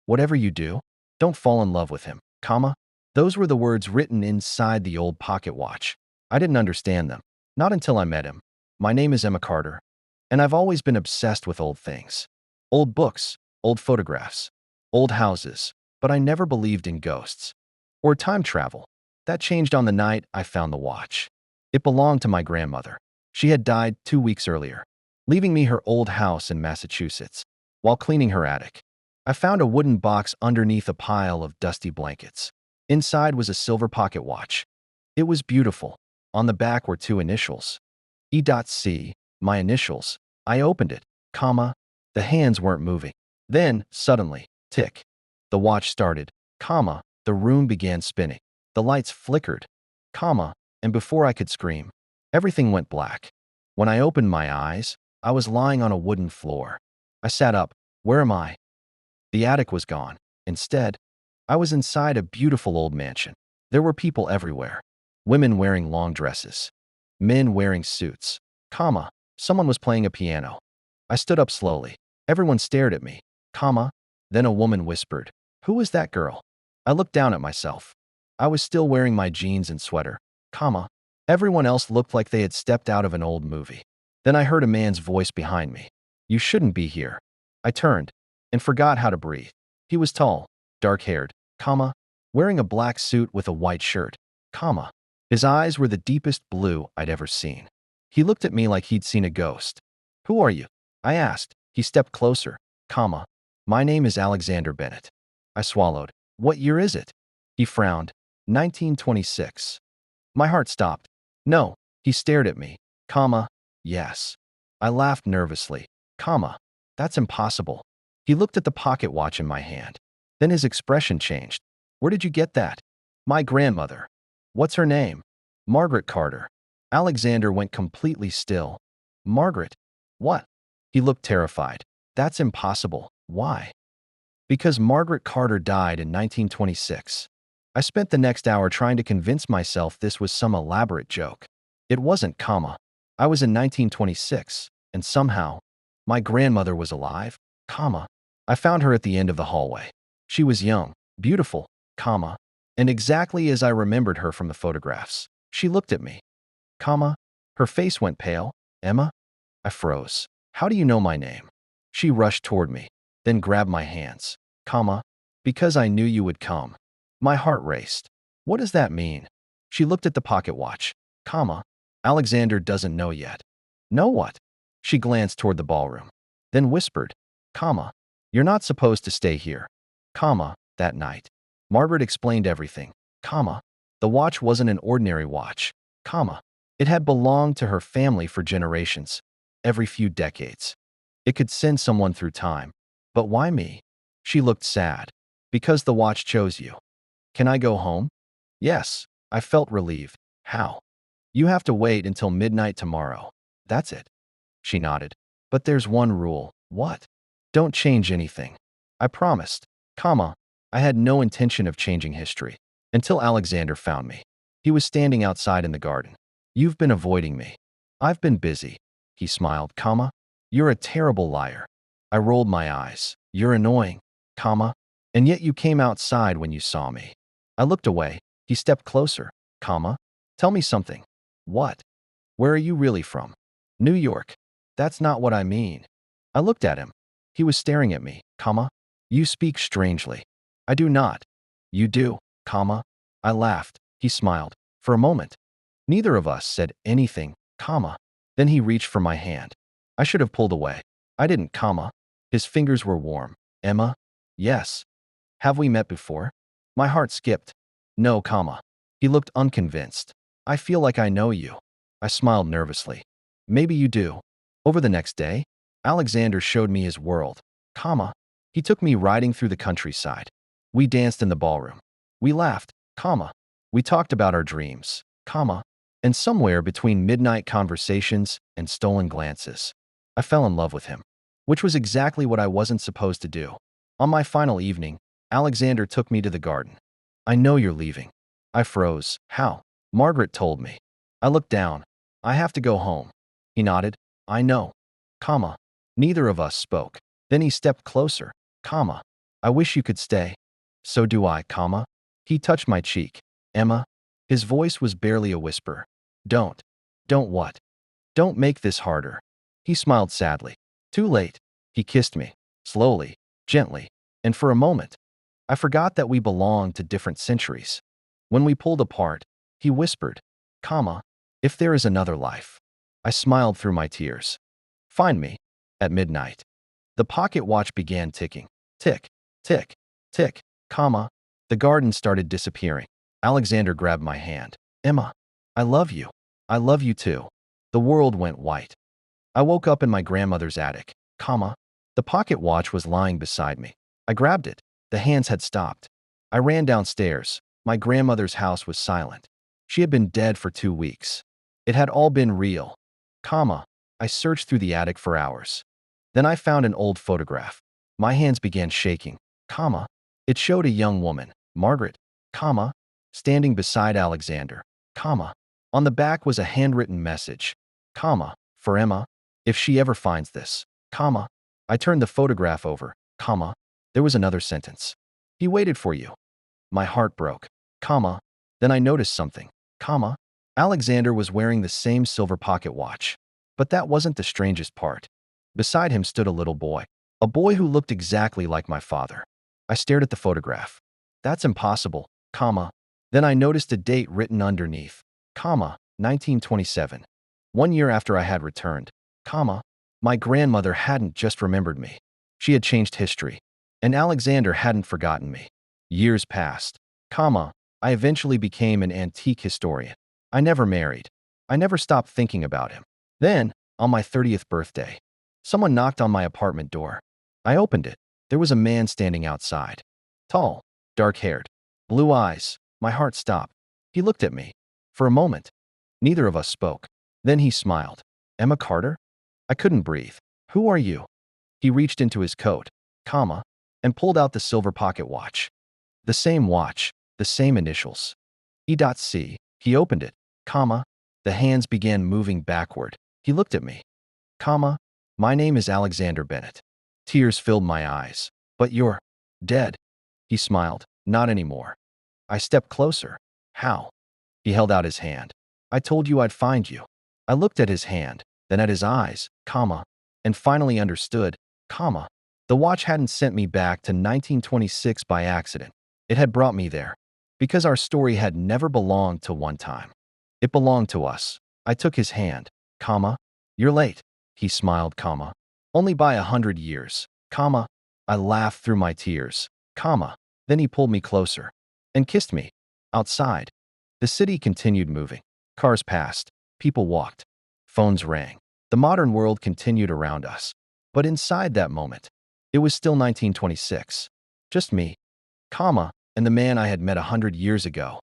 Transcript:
Whatever you do, don't fall in love with him, comma. Those were the words written inside the old pocket watch. I didn't understand them. Not until I met him. My name is Emma Carter, and I've always been obsessed with old things. Old books, old photographs, old houses, but I never believed in ghosts. Or time travel. That changed on the night I found the watch. It belonged to my grandmother. She had died 2 weeks earlier, leaving me her old house in Massachusetts. While cleaning her attic, I found a wooden box underneath a pile of dusty blankets. Inside was a silver pocket watch. It was beautiful. On the back were two initials. E.C., my initials. I opened it, comma. The hands weren't moving. Then, suddenly, tick. The watch started, comma. The room began spinning. The lights flickered, comma, and before I could scream, everything went black. When I opened my eyes, I was lying on a wooden floor. I sat up. Where am I? The attic was gone. Instead, I was inside a beautiful old mansion. There were people everywhere. Women wearing long dresses. Men wearing suits. Comma. Someone was playing a piano. I stood up slowly. Everyone stared at me. Comma. Then a woman whispered, "Who is that girl?" I looked down at myself. I was still wearing my jeans and sweater. Comma. Everyone else looked like they had stepped out of an old movie. Then I heard a man's voice behind me. "You shouldn't be here." I turned and forgot how to breathe. He was tall, dark-haired, comma, wearing a black suit with a white shirt, comma. His eyes were the deepest blue I'd ever seen. He looked at me like he'd seen a ghost. "Who are you?" I asked. He stepped closer, comma. "My name is Alexander Bennett." I swallowed. "What year is it?" He frowned. 1926. My heart stopped. "No." He stared at me, comma. "Yes." I laughed nervously, comma. "That's impossible." He looked at the pocket watch in my hand. Then his expression changed. "Where did you get that?" "My grandmother." "What's her name?" "Margaret Carter." Alexander went completely still. "Margaret? What?" He looked terrified. "That's impossible." "Why?" "Because Margaret Carter died in 1926. I spent the next hour trying to convince myself this was some elaborate joke. It wasn't, comma. I was in 1926, and somehow, my grandmother was alive, comma. I found her at the end of the hallway. She was young, beautiful, comma, and exactly as I remembered her from the photographs. She looked at me, comma. Her face went pale. "Emma?" I froze. "How do you know my name?" She rushed toward me, then grabbed my hands, comma, "because I knew you would come." My heart raced. "What does that mean?" She looked at the pocket watch, comma. "Alexander doesn't know yet." "Know what?" She glanced toward the ballroom, then whispered, comma, "You're not supposed to stay here," comma, that night. Margaret explained everything, comma. The watch wasn't an ordinary watch, comma. It had belonged to her family for generations, every few decades. It could send someone through time. But why me? She looked sad. "Because the watch chose you." "Can I go home?" "Yes." I felt relieved. "How?" "You have to wait until midnight tomorrow. That's it." She nodded. "But there's one rule." "What?" "Don't change anything." I promised, comma. I had no intention of changing history until Alexander found me. He was standing outside in the garden. "You've been avoiding me." "I've been busy." He smiled, comma. "You're a terrible liar." I rolled my eyes. "You're annoying, comma. And yet you came outside when you saw me." I looked away. He stepped closer, comma. "Tell me something." "What?" "Where are you really from?" "New York." "That's not what I mean." I looked at him. He was staring at me, comma. "You speak strangely." "I do not." "You do, comma." I laughed. He smiled. For a moment, neither of us said anything, comma. Then he reached for my hand. I should have pulled away. I didn't, comma. His fingers were warm. "Emma?" "Yes." "Have we met before?" My heart skipped. "No, comma." He looked unconvinced. "I feel like I know you." I smiled nervously. "Maybe you do." Over the next day, Alexander showed me his world, comma. He took me riding through the countryside. We danced in the ballroom. We laughed, comma. We talked about our dreams, comma. And somewhere between midnight conversations and stolen glances, I fell in love with him, which was exactly what I wasn't supposed to do. On my final evening, Alexander took me to the garden. "I know you're leaving." I froze. "How?" "Margaret told me." I looked down. "I have to go home." He nodded. "I know." Comma. Neither of us spoke. Then he stepped closer, comma. I wish you could stay. So do I, comma. He touched my cheek. Emma. His voice was barely a whisper. Don't. Don't what? Don't make this harder. He smiled sadly. Too late. He kissed me. Slowly. Gently. And for a moment, I forgot that we belonged to different centuries. When we pulled apart, he whispered, comma, if there is another life. I smiled through my tears. Find me. At midnight. The pocket watch began ticking. Tick, tick, tick, comma. The garden started disappearing. Alexander grabbed my hand. Emma, I love you. I love you too. The world went white. I woke up in my grandmother's attic, comma. The pocket watch was lying beside me. I grabbed it. The hands had stopped. I ran downstairs. My grandmother's house was silent. She had been dead for 2 weeks. It had all been real, comma. I searched through the attic for hours. Then I found an old photograph. My hands began shaking, comma. It showed a young woman, Margaret, comma, standing beside Alexander, comma. On the back was a handwritten message, comma, for Emma, if she ever finds this, comma. I turned the photograph over, comma. There was another sentence. He waited for you. My heart broke, comma. Then I noticed something, comma. Alexander was wearing the same silver pocket watch. But that wasn't the strangest part. Beside him stood a boy who looked exactly like my father. I stared at the photograph. That's impossible, comma. Then I noticed a date written underneath, comma, 1927. 1 year after I had returned, comma. My grandmother hadn't just remembered me. She had changed history. And Alexander hadn't forgotten me. Years passed, comma. I eventually became an antique historian. I never married. I never stopped thinking about him. Then, on my 30th birthday, someone knocked on my apartment door. I opened it. There was a man standing outside. Tall, dark-haired, blue eyes. My heart stopped. He looked at me. For a moment, neither of us spoke. Then he smiled. Emma Carter? I couldn't breathe. Who are you? He reached into his coat, comma, and pulled out the silver pocket watch. The same watch, the same initials. E.C. He opened it, comma. The hands began moving backward. He looked at me. Comma, my name is Alexander Bennett. Tears filled my eyes. But you're dead. He smiled. Not anymore. I stepped closer. How? He held out his hand. I told you I'd find you. I looked at his hand, then at his eyes, comma, and finally understood, comma. The watch hadn't sent me back to 1926 by accident. It had brought me there. Because our story had never belonged to one time. It belonged to us. I took his hand, comma. You're late. He smiled, comma. Only by 100 years, comma. I laughed through my tears, comma. Then he pulled me closer and kissed me. Outside, the city continued moving. Cars passed. People walked. Phones rang. The modern world continued around us. But inside that moment, it was still 1926. Just me, comma, and the man I had met 100 years ago.